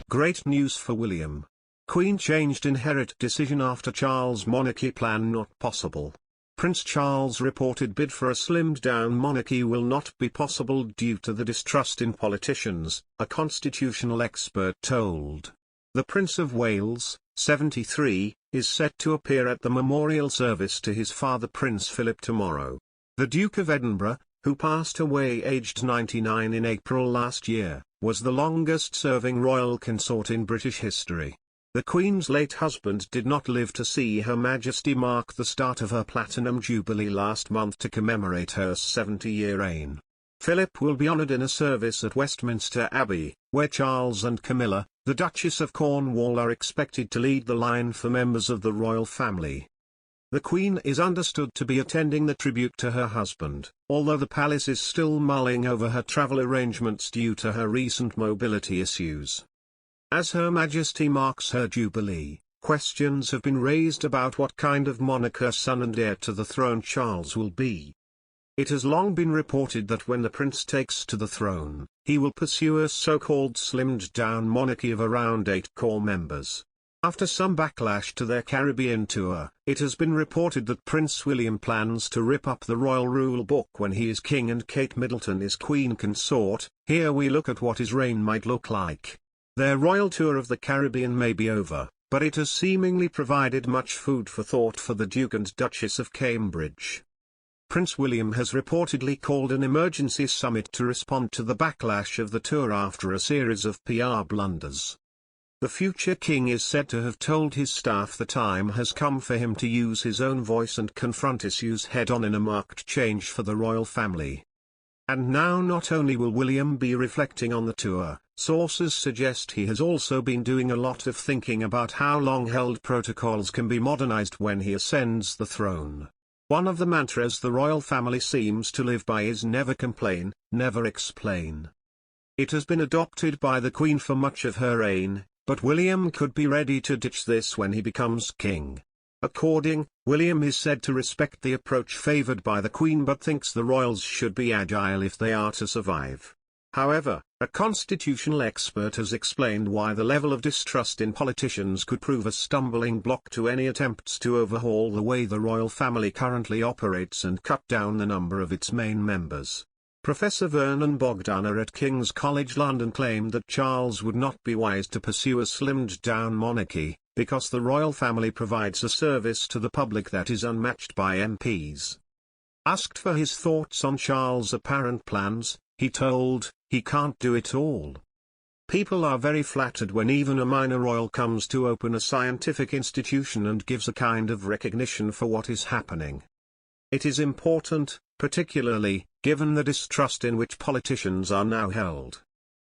Great news for William. Queen changed inherit decision after Charles' monarchy plan not possible. Prince Charles' reported bid for a slimmed-down monarchy will not be possible due to the distrust in politicians, a constitutional expert told. The Prince of Wales, 73, is set to appear at the memorial service to his father Prince Philip tomorrow. The Duke of Edinburgh, who passed away aged 99 in April last year, was the longest-serving royal consort in British history. The Queen's late husband did not live to see Her Majesty mark the start of her Platinum Jubilee last month to commemorate her 70-year reign. Philip will be honoured in a service at Westminster Abbey, where Charles and Camilla, the Duchess of Cornwall, are expected to lead the line for members of the royal family. The Queen is understood to be attending the tribute to her husband, although the palace is still mulling over her travel arrangements due to her recent mobility issues. As Her Majesty marks her Jubilee, questions have been raised about what kind of monarch her son and heir to the throne Charles will be. It has long been reported that when the prince takes to the throne, he will pursue a so-called slimmed-down monarchy of around 8 core members. After some backlash to their Caribbean tour, it has been reported that Prince William plans to rip up the royal rule book when he is king and Kate Middleton is Queen Consort. Here we look at what his reign might look like. Their royal tour of the Caribbean may be over, but it has seemingly provided much food for thought for the Duke and Duchess of Cambridge. Prince William has reportedly called an emergency summit to respond to the backlash of the tour after a series of PR blunders. The future king is said to have told his staff the time has come for him to use his own voice and confront issues head-on in a marked change for the royal family. And now not only will William be reflecting on the tour, sources suggest he has also been doing a lot of thinking about how long-held protocols can be modernized when he ascends the throne. One of the mantras the royal family seems to live by is never complain, never explain. It has been adopted by the Queen for much of her reign, but William could be ready to ditch this when he becomes king. William is said to respect the approach favoured by the Queen but thinks the royals should be agile if they are to survive. However, a constitutional expert has explained why the level of distrust in politicians could prove a stumbling block to any attempts to overhaul the way the royal family currently operates and cut down the number of its main members. Professor Vernon Bogdanor at King's College London claimed that Charles would not be wise to pursue a slimmed-down monarchy, because the royal family provides a service to the public that is unmatched by MPs. Asked for his thoughts on Charles' apparent plans, he told, "He can't do it all." People are very flattered when even a minor royal comes to open a scientific institution and gives a kind of recognition for what is happening. It is important, particularly, given the distrust in which politicians are now held.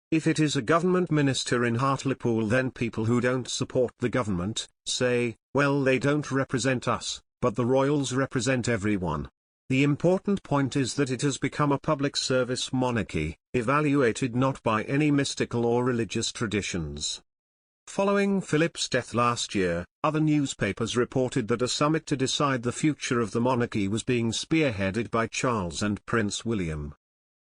If it is a government minister in Hartlepool, then people who don't support the government, say, well, they don't represent us, but the royals represent everyone. The important point is that it has become a public service monarchy, evaluated not by any mystical or religious traditions. Following Philip's death last year, other newspapers reported that a summit to decide the future of the monarchy was being spearheaded by Charles and Prince William.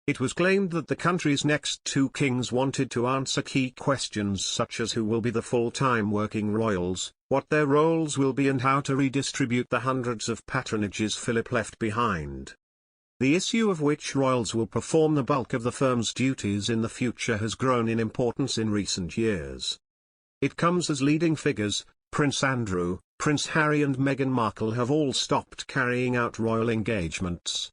It was claimed that the country's next 2 kings wanted to answer key questions such as who will be the full-time working royals, what their roles will be and how to redistribute the hundreds of patronages Philip left behind. The issue of which royals will perform the bulk of the firm's duties in the future has grown in importance in recent years. It comes as leading figures, Prince Andrew, Prince Harry and Meghan Markle have all stopped carrying out royal engagements.